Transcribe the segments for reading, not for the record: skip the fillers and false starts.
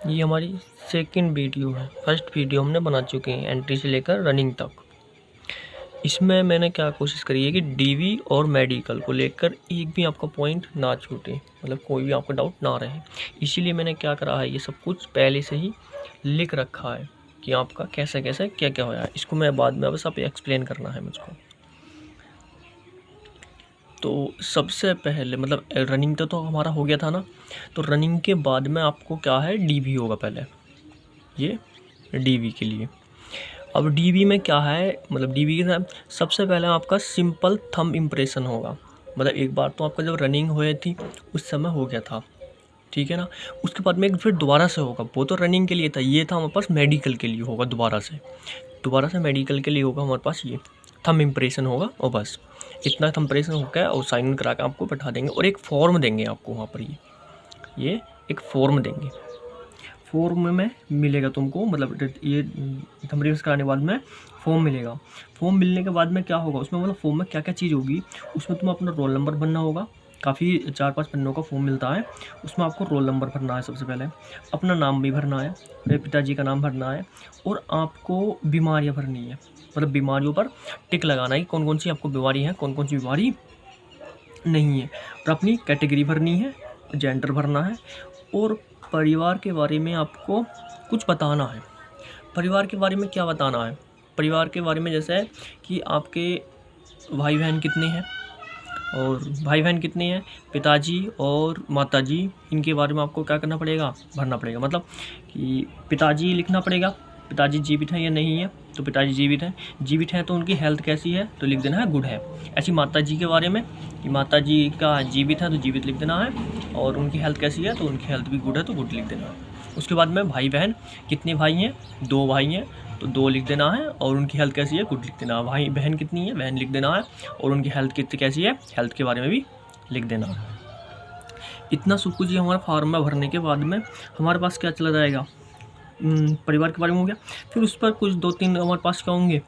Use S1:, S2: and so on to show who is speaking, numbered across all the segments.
S1: ये हमारी second video है। फर्स्ट वीडियो हमने बना चुके हैं एंट्री से लेकर रनिंग तक। इसमें मैंने क्या कोशिश करी है कि डीवी और मेडिकल को लेकर एक भी आपका पॉइंट ना छूटे, मतलब कोई भी आपका डाउट ना रहे। इसीलिए मैंने क्या करा है, ये सब कुछ पहले से ही लिख रखा है कि आपका कैसे कैसे क्या क्या होया है। इसको मैं बाद में बस आप एक्सप्लेन करना है मुझको। तो सबसे पहले मतलब रनिंग तो हमारा हो गया था ना, तो रनिंग के बाद में आपको क्या है, डीवी होगा पहले, ये डीवी के लिए। अब डीवी में क्या है, मतलब डीवी के साथ सबसे पहले आपका सिंपल थंब इम्प्रेशन होगा। मतलब एक बार तो आपका जब रनिंग हुई थी उस समय हो गया था, ठीक है ना। उसके बाद में एक फिर दोबारा से होगा, वो तो रनिंग के लिए था, ये था हमारे पास मेडिकल के लिए होगा। दोबारा से मेडिकल के लिए होगा हमारे पास ये थंब इम्प्रेशन होगा। और बस इतना थंब इम्प्रेशन हो गया और साइन करा के आपको बैठा देंगे और एक फॉर्म देंगे आपको वहाँ पर। ये एक फॉर्म देंगे, फॉर्म में मिलेगा तुमको, मतलब ये थंब इम्प्रेशन कराने के बाद में फॉर्म मिलेगा। फॉर्म मिलने के बाद में क्या होगा उसमें, मतलब फॉर्म में क्या क्या चीज़ होगी, उसमें तुम्हें अपना रोल नंबर भरना होगा। काफ़ी 4-5 पन्नों का फॉर्म मिलता है, उसमें आपको रोल नंबर भरना है सबसे पहले, अपना नाम भी भरना है, मेरे पिताजी का नाम भरना है, और आपको बीमारियां भरनी है, मतलब बीमारियों पर टिक लगाना है कि कौन कौन सी आपको बीमारी है, कौन कौन सी बीमारी नहीं है, और अपनी कैटेगरी भरनी है, जेंडर भरना है, और परिवार के बारे में आपको कुछ बताना है। परिवार के बारे में क्या बताना है, परिवार के बारे में जैसे है कि आपके भाई बहन कितने हैं, और भाई बहन कितने हैं, पिताजी और माताजी, इनके बारे में आपको क्या करना पड़ेगा, भरना पड़ेगा। मतलब कि पिताजी लिखना पड़ेगा, पिताजी जीवित हैं या नहीं है, तो पिताजी जीवित हैं तो उनकी हेल्थ कैसी है, तो लिख देना है गुड है। ऐसी माताजी के बारे में कि माताजी का जीवित है तो जीवित लिख देना है, और उनकी हेल्थ कैसी है तो उनकी हेल्थ भी गुड है तो गुड लिख देना है। उसके बाद में भाई बहन, कितने भाई हैं, 2 भाई हैं तो 2 लिख देना है, और उनकी हेल्थ कैसी है, गुड लिख देना है। भाई बहन कितनी है, बहन लिख देना है, और उनकी हेल्थ कितनी कैसी है, हेल्थ के बारे में भी लिख देना है। इतना सब कुछ ये हमारा फॉर्म में भरने के बाद में हमारे पास क्या चला जाएगा, परिवार के बारे में हो गया। फिर उस पर कुछ 2-3 हमारे पास क्या होंगे,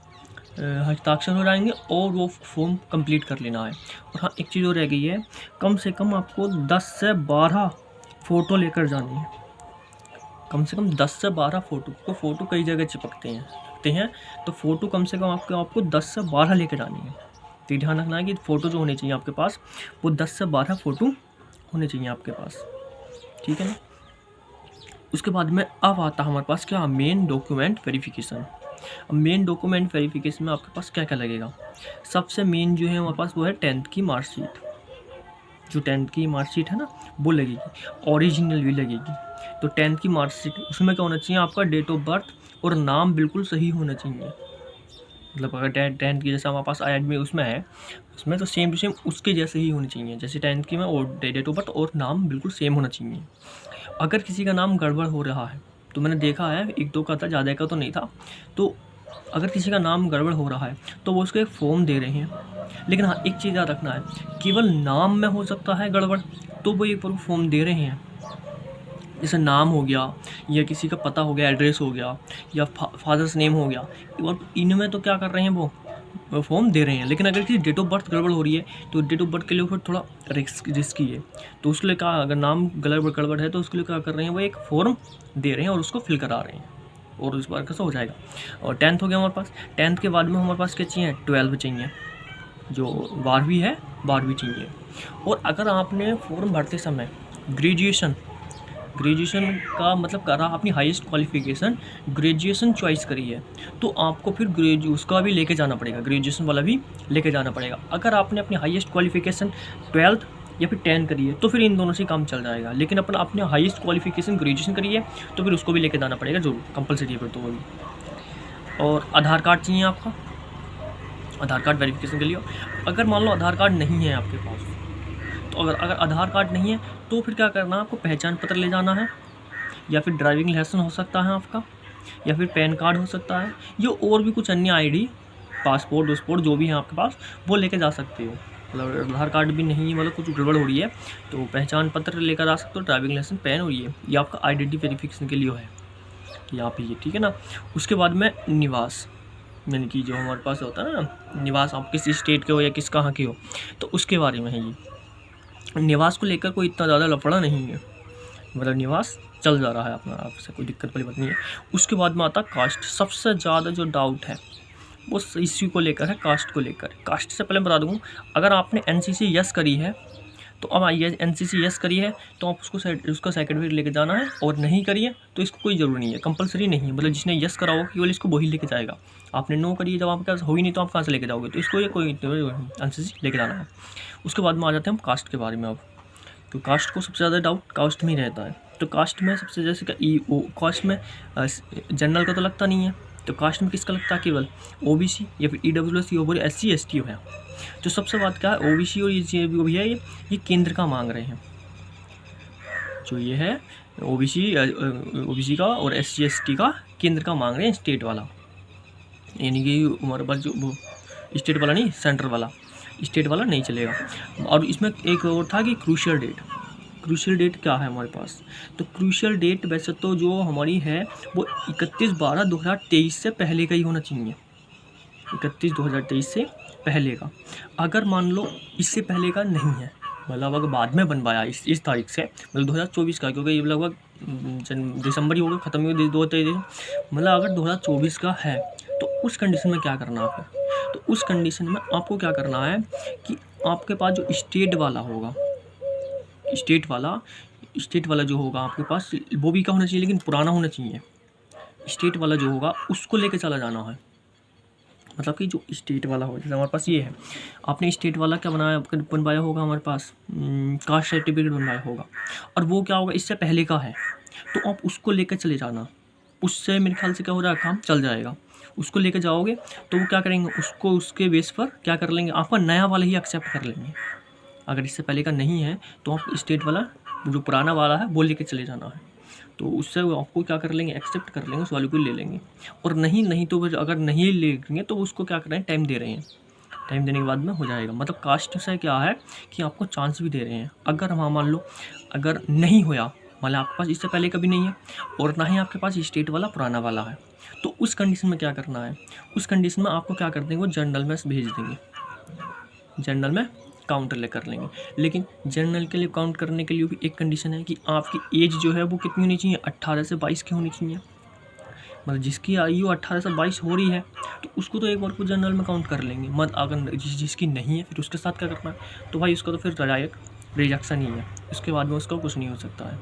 S1: हस्ताक्षर हो जाएंगे, और वो फॉर्म कंप्लीट कर लेना है। और हाँ, एक चीज़ और रह गई है, कम से कम आपको 10 से 12 फ़ोटो लेकर जानी है। कम से कम 10 से 12 फ़ोटो, तो फ़ोटो कई जगह चिपकते हैं, तो फ़ोटो कम से कम आपको 10 से 12 लेकर आनी है। तो ध्यान रखना है कि फ़ोटो जो होने चाहिए आपके पास, वो 10 से 12 फ़ोटो होने चाहिए आपके पास, ठीक है ना। उसके बाद में अब आता है हमारे पास क्या, मेन डॉक्यूमेंट वेरिफिकेशन। अब मेन डॉक्यूमेंट वेरिफिकेशन में आपके पास क्या क्या लगेगा, सबसे मेन जो है हमारे पास वो है 10th की मार्कशीट। जो 10th की मार्कशीट है ना, वो लगेगी, ओरिजिनल भी लगेगी। तो 10th की मार्कशीट, उसमें क्या होना चाहिए, आपका डेट ऑफ बर्थ और नाम बिल्कुल सही होना चाहिए। मतलब अगर 10th की जैसे हमारे पास IIT में उसमें है, उसमें तो सेम टू सेम उसके जैसे ही होनी चाहिए, जैसे 10th की में, और डेट ऑफ बर्थ और नाम बिल्कुल सेम होना चाहिए। अगर किसी का नाम गड़बड़ हो रहा है, तो मैंने देखा है 1-2 का था, ज़्यादा का तो नहीं था, तो अगर किसी का नाम गड़बड़ हो रहा है तो वो उसको एक फॉर्म दे रहे हैं। लेकिन हाँ, एक चीज़ याद रखना है, केवल नाम में हो सकता है गड़बड़, तो वो एक फॉर्म दे रहे हैं। जैसे नाम हो गया, या किसी का पता हो गया, एड्रेस हो गया, या फादर्स नेम हो गया, और इनमें तो क्या कर रहे हैं, वो फॉर्म दे रहे हैं। लेकिन अगर किसी डेट ऑफ बर्थ गड़बड़ हो रही है, तो डेट ऑफ बर्थ के लिए फिर थोड़ा रिस्की है, तो उसके लिए क्या, अगर नाम गड़बड़ है तो उसके लिए क्या कर रहे हैं, वो एक फॉर्म दे रहे हैं और उसको फिल करा रहे हैं, और उस बार कैसा हो जाएगा। और 10th हो गया हमारे पास। 10th के बाद में हमारे पास क्या चाहिए, 12 चाहिए, जो 12वीं है 12वीं चाहिए। और अगर आपने फॉर्म भरते समय ग्रेजुएशन का मतलब करा, अपनी हाईएस्ट क्वालिफिकेशन ग्रेजुएशन चॉइस करी है, तो आपको फिर उसका भी लेके जाना पड़ेगा, ग्रेजुएशन वाला भी लेके जाना पड़ेगा। अगर आपने अपनी हाईएस्ट क्वालिफिकेशन 12th या फिर 10 करी है, तो फिर इन दोनों से काम चल जाएगा। लेकिन अपने हाईएस्ट क्वालिफिकेशन ग्रेजुएशन करी है, तो फिर उसको भी लेके जाना पड़ेगा, जो कंपलसरी है फिर तो वो भी। और आधार कार्ड चाहिए आपका, आधार कार्ड वेरिफिकेशन के लिए। अगर मान लो आधार कार्ड नहीं है आपके पास, तो अगर आधार कार्ड नहीं है तो फिर क्या करना है, आपको पहचान पत्र ले जाना है, या फिर ड्राइविंग लाइसेंस हो सकता है आपका, या फिर पैन कार्ड हो सकता है, या और भी कुछ अन्य ID, पासपोर्ट जो भी है आपके पास, वो लेके जा सकते हो। मतलब आधार कार्ड भी नहीं, मतलब कुछ गड़बड़ हो रही है तो पहचान पत्र लेकर आ सकते हो, ड्राइविंग लाइसेंस, पैन, और ये आपका आइडेंटिटी वेरिफिकेशन के लिए है यहाँ पे ये, ठीक है ना। उसके बाद में निवास, यानी कि जो हमारे पास होता है ना निवास, आप किसी स्टेट के हो या किस कहाँ के हो, तो उसके बारे में है ये। निवास को लेकर कोई इतना ज़्यादा लफड़ा नहीं है, मतलब निवास चल जा रहा है अपना, आपसे कोई दिक्कत वाली बात नहीं है। उसके बाद में आता कास्ट। सबसे ज़्यादा जो डाउट है वो इसी को लेकर है, कास्ट को लेकर। कास्ट से पहले बता दूँ, अगर आपने एनसीसी यस करी है तो अब आइए, एनसीसी यस करी है तो आप उसका सर्टिफिकेट लेके जाना है, और नहीं करी है तो इसको कोई ज़रूरी नहीं है, कंपलसरी नहीं है। मतलब जिसने यस करा होगा केवल इसको वही लेके जाएगा। आपने नो करी है, जब आपके पास हो ही नहीं तो आप कहाँ से लेके जाओगे, तो इसको ये कोई एनसीसी लेके जाना है। उसके बाद में आ जाते हैं हम कास्ट के बारे में। अब तो कास्ट को सबसे ज़्यादा डाउट कास्ट में ही रहता है। तो कास्ट में सबसे जैसे कि कास्ट में जनरल का तो लगता नहीं है, तो कास्ट में किसका लगता है, केवल ओबीसी या फिर ईडब्ल्यूएस, एससी एसटी है। जो सबसे बात क्या है, ओबीसी और ये भी है, ये केंद्र का मांग रहे हैं। जो ये है ओबीसी का और एससी एसटी का केंद्र का मांग रहे हैं, स्टेट वाला। यानी कि हमारे पास जो स्टेट वाला नहीं, सेंट्रल वाला, स्टेट वाला नहीं चलेगा। और इसमें एक और था कि क्रूशियल डेट। क्रूशियल डेट क्या है हमारे पास, तो क्रूशियल डेट वैसे तो जो हमारी है वो 31/12/2023 से पहले का ही होना चाहिए। 31/12/2023 से पहले का। अगर मान लो इससे पहले का नहीं है, मतलब अगर बाद में बनवाया इस तारीख से, मतलब 2024 का, क्योंकि ये लगभग दिसंबर ही होगा, ख़त्म ही 2 मतलब अगर 2024 का है तो उस कंडीशन में क्या करना है फिर, तो उस कंडीशन में आपको क्या करना है कि आपके पास जो स्टेट वाला होगा, स्टेट वाला जो होगा आपके पास, वो भी का होना चाहिए लेकिन पुराना होना चाहिए। स्टेट वाला जो होगा उसको लेके चला जाना है। मतलब कि जो स्टेट वाला हो, जैसे हमारे पास ये है, आपने स्टेट वाला क्या बनवाया होगा, हमारे पास कास्ट सर्टिफिकेट बनवाया होगा, और वो क्या होगा इससे पहले का है, तो आप उसको लेकर चले जाना। उससे मेरे ख्याल से क्या हो रहा है, काम चल जाएगा। उसको लेकर जाओगे तो वो क्या करेंगे, उसको उसके बेस पर क्या कर लेंगे, आपका नया वाला ही एक्सेप्ट कर लेंगे। अगर इससे पहले का नहीं है तो आप स्टेट वाला जो पुराना वाला है वो लेके चले जाना है, तो उससे वो आपको क्या कर लेंगे, एक्सेप्ट कर लेंगे, उस वाले को ले लेंगे। और नहीं तो फिर अगर नहीं लेंगे तो उसको क्या कर रहे हैं, टाइम दे रहे हैं, टाइम देने के बाद में हो जाएगा। मतलब कास्ट से क्या है कि आपको चांस भी दे रहे हैं। अगर हाँ मान लो अगर नहीं होया, मतलब आपके पास इससे पहले कभी नहीं है और ना ही आपके पास स्टेट वाला पुराना वाला है, तो उस कंडीशन में क्या करना है, उस कंडीशन में आपको क्या कर देंगे, वो जनरल में भेज देंगे, जनरल में काउंटर ले कर लेंगे। लेकिन जनरल के लिए काउंट करने के लिए भी एक कंडीशन है कि आपकी एज जो है वो कितनी होनी चाहिए, 18 से 22 की होनी चाहिए। मतलब जिसकी आयु 18 से 22 हो रही है तो उसको तो एक बार को जनरल में काउंट कर लेंगे। मत अगर जिसकी नहीं है फिर उसके साथ क्या करना है, तो भाई उसका तो फिर रिजेक्शन ही है, उसके बाद में उसका कुछ नहीं हो सकता है।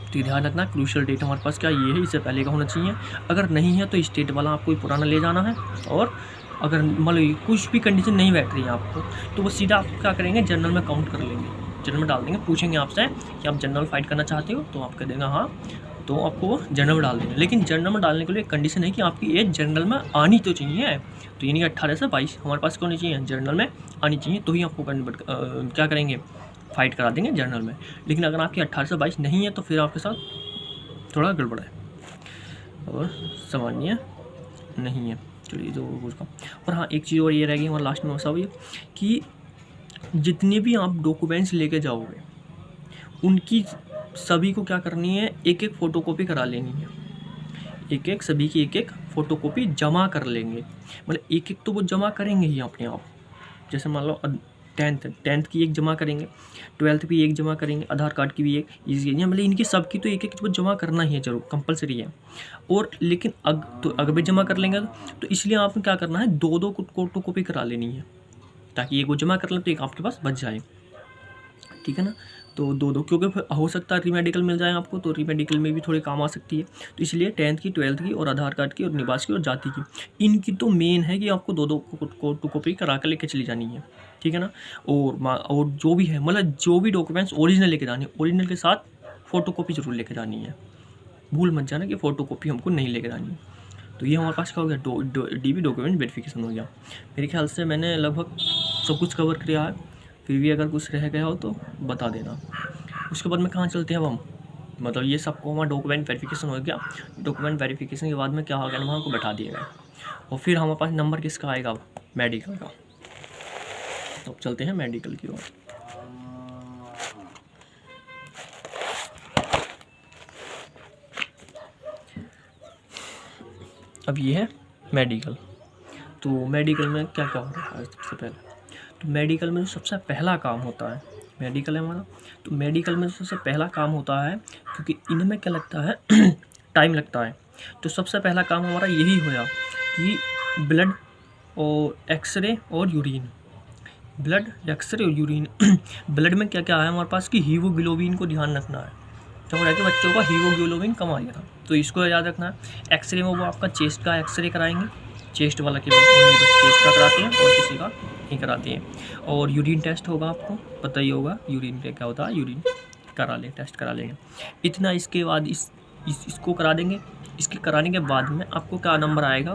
S1: तो ध्यान रखना, क्रूशियल डेट हमारे पास क्या ये है, इससे पहले का होना चाहिए। अगर नहीं है तो स्टेट वाला आपको पुराना ले जाना है, और अगर मतलब कुछ भी कंडीशन नहीं बैठ रही है आपको, तो वो सीधा आप क्या करेंगे, जनरल में काउंट कर लेंगे, जनरल में डाल देंगे। पूछेंगे आपसे कि आप जनरल फाइट करना चाहते हो, तो आप कह देंगे हाँ, तो आपको वो जनरल में डाल देंगे। लेकिन जनरल में डालने के लिए एक कंडीशन है कि आपकी एज जनरल में आनी तो चाहिए। तो यानी 18 से 22 हमारे पास क्या होनी चाहिए, जनरल में आनी चाहिए, तो ही आपको क्या करेंगे, फाइट करा देंगे जनरल में। लेकिन अगर आपकी 18 से 22 नहीं है तो फिर आपके साथ थोड़ा गड़बड़ है और सामान्य नहीं है। चलिए जो उसका, और हाँ एक चीज़ और ये रह गई हमारा लास्ट में मसा हुई कि जितने भी आप डॉक्यूमेंट्स लेके जाओगे उनकी सभी को क्या करनी है, एक एक फ़ोटोकॉपी करा लेनी है। सभी की एक एक फ़ोटोकॉपी जमा कर लेंगे। मतलब एक तो वो जमा करेंगे ही अपने आप। जैसे मान लो 10th की एक जमा करेंगे, 12th भी एक जमा करेंगे, आधार कार्ड की भी एक, मतलब इनकी सबकी तो एक तो जमा करना ही है, जरूर कंपलसरी है। और लेकिन अगर भी जमा कर लेंगे तो इसलिए आपने क्या करना है, 2 फोटोकॉपी करा लेनी है, ताकि एक वो जमा कर लें तो एक आपके पास बच जाए, ठीक है ना। तो 2 क्योंकि हो सकता है रीमेडिकल मिल जाए आपको, तो रीमेडिकल में भी थोड़ी काम आ सकती है। तो इसलिए 10th की, 12th की और आधार कार्ड की और निवास की और जाति की, इनकी तो मेन है कि आपको 2 फोटोकॉपी करा कर लेके चली जानी है, ठीक है ना। और जो भी है, मतलब जो भी डॉक्यूमेंट्स ओरिजिनल लेके जाने, ओरिजिनल के साथ फ़ोटोकॉपी जरूर लेके जानी है। भूल मत जाना कि फ़ोटोकॉपी हमको नहीं लेके जानी है। तो ये हमारे पास क्या हो गया, DB डॉक्यूमेंट वेरिफिकेशन हो गया। मेरे ख्याल से मैंने लगभग सब कुछ कवर किया है, फिर भी अगर कुछ रह गया हो तो बता देना। उसके बाद में कहाँ चलते हैं अब हम, मतलब ये सबको हमारा डॉक्यूमेंट वेरिफिकेशन हो गया। डॉक्यूमेंट वेरिफिकेशन के बाद में क्या हो गया, वहाँ को बैठा दिया गया, और फिर हमारे पास नंबर किसका आएगा, अब मेडिकल का। तो चलते हैं मेडिकल की ओर। अब ये है मेडिकल। तो मेडिकल में क्या क्या हो रहा है सबसे पहले, तो मेडिकल में जो सबसे पहला काम होता है, मेडिकल है हमारा। तो मेडिकल में सबसे पहला काम होता है, क्योंकि इनमें क्या लगता है टाइम लगता है, तो सबसे पहला काम हमारा यही होया कि ब्लड और एक्सरे और यूरिन, ब्लड, एक्सरे और यूरिन। ब्लड में क्या क्या है हमारे पास कि हीमोग्लोबिन को ध्यान रखना है, तो हो रहा है कि बच्चों का हीमोग्लोबिन कम आ गया था, तो इसको याद रखना है। एक्सरे में वो आपका चेस्ट का एक्सरे कराएंगे, चेस्ट वाला केवल बस चेस्ट का कराते हैं और किसी का नहीं कराते हैं। और यूरिन टेस्ट होगा, आपको पता ही होगा यूरिन पे क्या होता है, यूरिन करा ले, टेस्ट करा लेंगे। इतना इसके बाद इसको करा देंगे। इसके कराने के बाद में आपको क्या नंबर आएगा,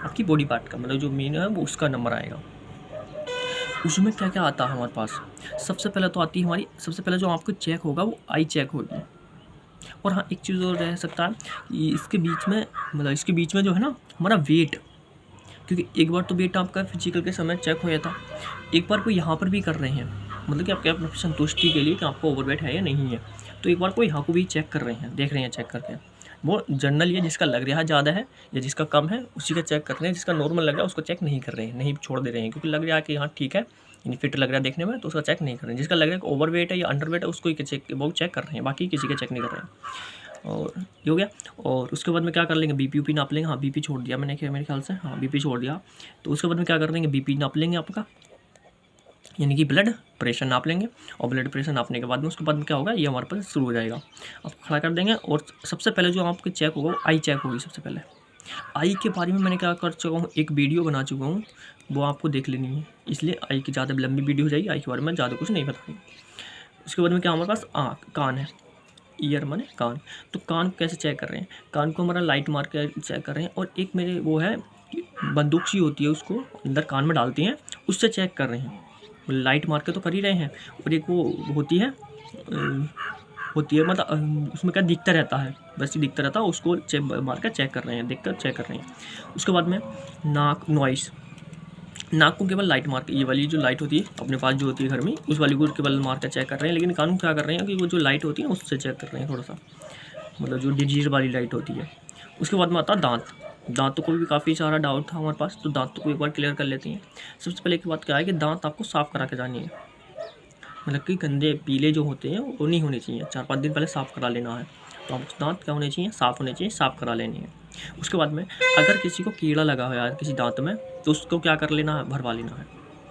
S1: आपकी बॉडी पार्ट का, मतलब जो मेन है वो उसका नंबर आएगा। उसमें क्या क्या आता है हमारे पास, सबसे पहले तो आती है हमारी, सबसे पहले जो आपको चेक होगा वो आई चेक होगी। और हाँ, एक चीज़ और रह सकता है कि इसके बीच में, मतलब इसके बीच में जो है ना हमारा वेट, क्योंकि एक बार तो वेट आपका फिजिकल के समय चेक हो जाता, एक बार कोई यहाँ पर भी कर रहे हैं, मतलब कि आपके अपनी संतुष्टि के लिए कि आपको ओवरवेट है या नहीं है, तो एक बार कोई यहाँ को भी चेक कर रहे हैं, देख रहे हैं चेक करके। वो जनरल ये जिसका लग रहा है ज़्यादा है या जिसका कम है उसी का चेक कर रहे हैं, जिसका नॉर्मल लग रहा है उसको चेक नहीं कर रहे हैं, नहीं छोड़ दे रहे हैं, क्योंकि लग रहा है कि हाँ ठीक है, यानी फिट लग रहा है देखने में, तो उसका चेक नहीं कर रहे हैं। जिसका लग रहा है कि ओवरवेट है या अंडरवेट है उसको ही चेक, वो चेक कर रहे हैं, बाकी किसी का चेक नहीं कर रहे हैं। और ये हो गया। और उसके बाद में क्या कर लेंगे, बीपी नाप लेंगे। हाँ, बीपी छोड़ दिया मैंने, मेरे ख्याल से, हाँ बीपी छोड़ दिया। तो उसके बाद में क्या कर लेंगे, बीपी नाप लेंगे आपका, यानी कि ब्लड प्रेशर नाप लेंगे। और ब्लड प्रेशर नापने के बाद में उसके बाद में क्या होगा, ये हमारे पास शुरू हो जाएगा, आपको खड़ा कर देंगे। और सबसे पहले जो आपके चेक होगा वो आई चेक होगी। सबसे पहले आई के बारे में मैंने क्या कर चुका हूँ, एक वीडियो बना चुका हूँ, वो आपको देख लेनी है, इसलिए आई की ज़्यादा लंबी वीडियो हो जाएगी, आई के बारे में ज़्यादा कुछ नहीं बताएंगे। उसके बाद में क्या हमारे पास आँख, कान है, ईयर माने कान। तो कान को कैसे चेक कर रहे हैं, कान को हमारा लाइट मार के चेक कर रहे हैं। और एक मेरे वो है बंदूक सी होती है, उसको अंदर कान में डालते हैं, उससे चेक कर रहे हैं, लाइट मार के तो कर ही रहे हैं। और एक वो होती है मतलब उसमें क्या दिखता रहता है, बस दिखता रहता है, उसको मार कर चेक कर रहे हैं, देख कर चेक कर रहे हैं। उसके बाद में नाक, नॉइस, नाक को केवल लाइट मार के, ये वाली जो लाइट होती है अपने पास जो होती है घर में, उस वाली को केवल मार कर चेक कर रहे हैं। लेकिन कान को क्या कर रहे हैं कि वो जो लाइट होती है उससे चेक कर रहे हैं थोड़ा सा, मतलब जो डिजीज वाली लाइट होती है। उसके बाद में आता है दांत। दांतों को भी काफ़ी सारा डाउट था हमारे पास, तो दांतों को एक बार क्लियर कर लेते हैं। सबसे पहले की बात क्या है कि दांत आपको साफ़ करा के जानी है, मतलब कि गंदे पीले जो होते हैं वो नहीं होने चाहिए, 4-5 दिन पहले साफ़ करा लेना है। तो आपको दांत क्या होने चाहिए, साफ़ होने चाहिए, साफ़ करा लेनी है। उसके बाद में अगर किसी को कीड़ा लगा हो यार किसी दांत में, तो उसको क्या कर लेना है, भरवा लेना है,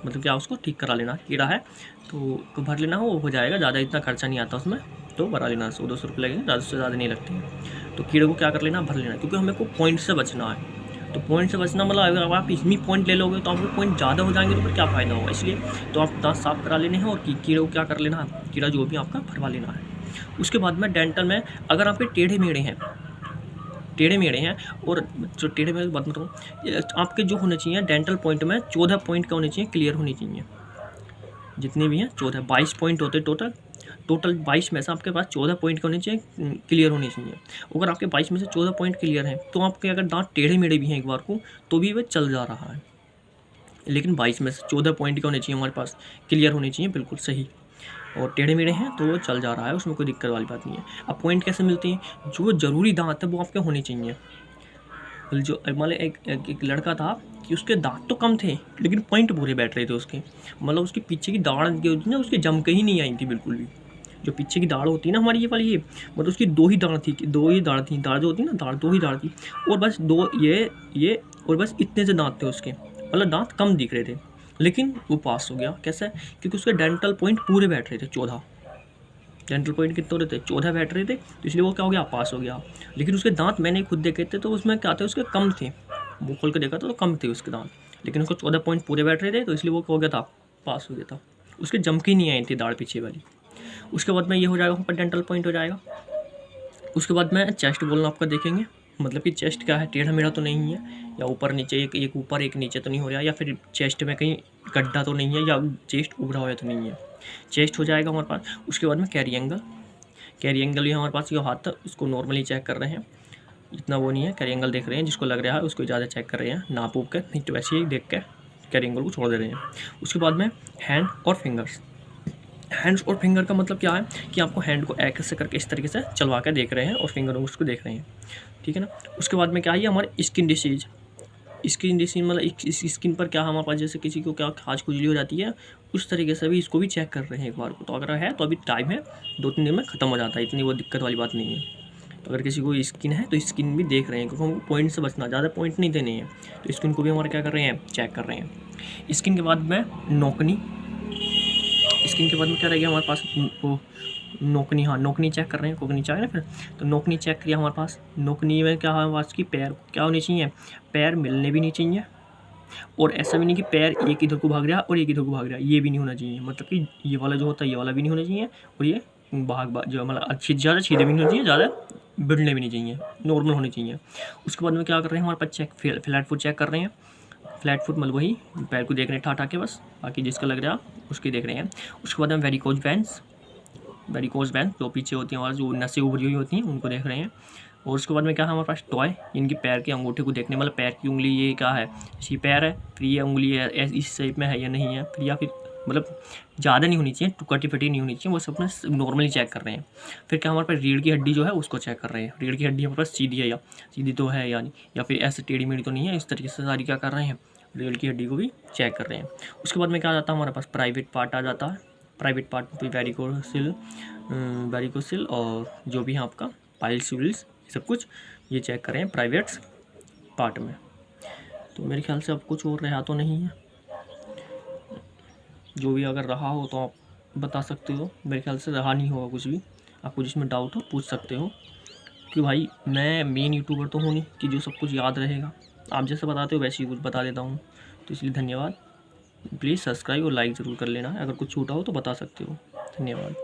S1: मतलब क्या उसको ठीक करा लेना है। कीड़ा है तो भर लेना, वो हो जाएगा, ज़्यादा इतना खर्चा नहीं आता उसमें, तो भरा लेना, 100-200 रुपये लगेंगे, ज़्यादा से ज़्यादा नहीं लगते हैं। तो कीड़े को क्या कर लेना, भर लेना, क्योंकि हमें को पॉइंट से बचना है। तो पॉइंट से बचना मतलब अगर आप इसमें पॉइंट ले लोगे तो आपको पॉइंट ज़्यादा हो जाएंगे, तो फिर क्या फ़ायदा होगा। इसलिए तो आप दांत साफ़ करा लेने हैं और कीड़े को क्या कर लेना है, कीड़ा जो भी आपका भरवा लेना है। उसके बाद में डेंटल में अगर आपके टेढ़े मेढ़े हैं और जो टेढ़े मेढ़े बात बताऊँ, आपके जो होने चाहिए डेंटल पॉइंट में 14 पॉइंट का होने चाहिए, क्लियर होनी चाहिए, जितने भी हैं 14, 22 पॉइंट होते टोटल 22 में से आपके पास 14 पॉइंट का होने चाहिए, क्लियर होने चाहिए। अगर आपके 22 में से 14 पॉइंट क्लियर हैं तो आपके अगर दांत टेढ़े मेढ़े भी हैं एक बार को, तो भी वह चल जा रहा है। लेकिन 22 में से 14 पॉइंट के होने चाहिए हमारे पास, क्लियर होने चाहिए बिल्कुल सही, और टेढ़े मेढ़े हैं तो वो चल जा रहा है, उसमें कोई दिक्कत वाली बात नहीं है। अब पॉइंट कैसे मिलते हैं, जो ज़रूरी दांत है वो आपके होने चाहिए। जो मान लो एक लड़का था कि उसके दांत तो कम थे लेकिन पॉइंट पूरे बैठ रहे थे उसके, मतलब उसके पीछे की दाढ़ जो होती है ना उसके जम के ही नहीं आई थी बिल्कुल भी। जो पीछे की दाढ़ होती है ना हमारी ये वाली, ये मतलब उसकी दो ही दाढ़ थी, दाढ़ जो होती है ना, दाढ़ 2 ही दाढ़ थी, और बस 2 ये और बस इतने से दांत थे उसके, मतलब दांत कम दिख रहे थे, लेकिन वो पास हो गया। कैसे, क्योंकि उसके डेंटल पॉइंट पूरे बैठ रहे थे, 14 डेंटल पॉइंट कितने रहते, 14 बैठ रहे थे, तो इसलिए वो क्या हो गया, पास हो गया। लेकिन उसके दांत मैंने खुद देखे थे तो उसमें क्या थे, उसके कम थे, वो खोल के देखा था तो कम थे उसके दांत, लेकिन उसको 14 पॉइंट पूरे बैठ रहे थे, तो इसलिए वो हो गया था, पास हो गया था। उसके जमकी नहीं आई थी दाढ़ पीछे वाली। उसके बाद में ये हो जाएगा, वहाँ पर डेंटल पॉइंट हो जाएगा। उसके बाद में चेस्ट बोलना आपका देखेंगे, मतलब कि चेस्ट क्या है, टेढ़ा मेढ़ा तो नहीं है, या ऊपर नीचे एक ऊपर एक नीचे तो नहीं हो रहा, या फिर चेस्ट में कहीं गड्ढा तो नहीं है, या चेस्ट उभरा हुआ तो नहीं है, चेस्ट हो जाएगा हमारे पास। उसके बाद में कैरी एंगल ये हमारे पास ये हाथ उसको नॉर्मली चेक कर रहे हैं, इतना वो नहीं है, कैरी एंगल देख रहे हैं, जिसको लग रहा है उसको ज़्यादा चेक कर रहे हैं, नाप उप के, नहीं तो वैसे ही देख के कैरी एंगल को छोड़ दे रहे हैं। उसके बाद में हैंड और फिंगर्स। हैंड्स और फिंगर का मतलब क्या है कि आपको हैंड को ऐसे करके इस तरीके से चलवा के देख रहे हैं और फिंगर को उसको देख रहे हैं, ठीक है ना। उसके बाद में क्या है हमारे स्किन डिसीज मतलब स्किन पर क्या हमारे पास, जैसे किसी को क्या खाज खुजली हो जाती है, उस तरीके से भी इसको भी चेक कर रहे हैं एक बार को। तो अगर है तो अभी टाइम है, 2-3 दिन में ख़त्म हो जाता है, इतनी वो दिक्कत वाली बात नहीं है। तो अगर किसी को स्किन है तो स्किन भी देख रहे हैं, क्योंकि हमको पॉइंट से बचना, ज़्यादा पॉइंट नहीं देने हैं। तो स्किन को भी हमारे क्या कर रहे हैं, चेक कर रहे हैं। स्किन के बाद में नोकनी, स्किन के बाद में क्या रह गया हमारे पास, वो नोकनी, हाँ नोकनी चेक कर रहे हैं, कोकनी चाहिए ना फिर। तो नोकनी चेक किया हमारे पास। नोकनी में क्या है हमारे पास की पैर क्या होनी चाहिए, पैर मिलने भी नहीं चाहिए, और ऐसा भी नहीं कि पैर एक इधर को भाग रहा और एक इधर को भाग रहा, ये भी नहीं होना चाहिए। मतलब कि ये वाला जो होता है ये वाला भी नहीं होना चाहिए, और ये जो मतलब अच्छी ज़्यादा सीधे भी नहीं होने चाहिए, ज़्यादा बिगड़ने भी नहीं चाहिए, नॉर्मल होने चाहिए। उसके बाद में क्या कर रहे हैं हमारे पास, चेक फ्लैट फुट चेक कर रहे हैं। फ्लैट फुट मतलब वही पैर को देख रहे हैं ठा के बस, बाकी जिसका लग रहा है उसकी देख रहे हैं। उसके बाद में वेरिकोज वैन्स जो पीछे होती हैं और जो नसें उभरी हुई होती हैं उनको देख रहे हैं। और उसके बाद में क्या है हमारे पास, टॉय, इनकी पैर के अंगूठे को देखने, मतलब पैर की उंगली ये क्या है, इसी पैर है, फिर ये उंगली है इस शेप में है या नहीं है, फिर या फिर मतलब ज़्यादा नहीं होनी चाहिए, टुकटी फटी नहीं होनी चाहिए, वो सब अपने नॉर्मली चेक कर रहे हैं। फिर क्या हमारे पास रीढ़ की हड्डी जो है उसको चेक कर रहे हैं, रीढ़ की हड्डी हमारे पास सीधी है या सीधी तो है या नहीं, या फिर ऐसे टेढ़ी मेढ़ी तो नहीं है, इस तरीके से सारी क्या कर रहे हैं, रीढ़ की हड्डी को भी चेक कर रहे हैं। उसके बाद में क्या आ जाता है हमारे पास, प्राइवेट पार्ट आ जाता है। प्राइवेट पार्ट में वेरिकोसिल और जो भी है आपका पाइल्स विल्स सब कुछ ये चेक करें प्राइवेट पार्ट में। तो मेरे ख्याल से अब कुछ और रहा तो नहीं है, जो भी अगर रहा हो तो आप बता सकते हो। मेरे ख्याल से रहा नहीं होगा कुछ भी, आपको जिसमें डाउट हो पूछ सकते हो, कि भाई मैं मेन यूट्यूबर तो हूँ नहीं कि जो सब कुछ याद रहेगा, आप जैसे बताते हो वैसे ही कुछ बता देता हूँ। तो इसलिए धन्यवाद, प्लीज़ सब्सक्राइब और लाइक ज़रूर कर लेना, अगर कुछ छूटा हो तो बता सकते हो। धन्यवाद।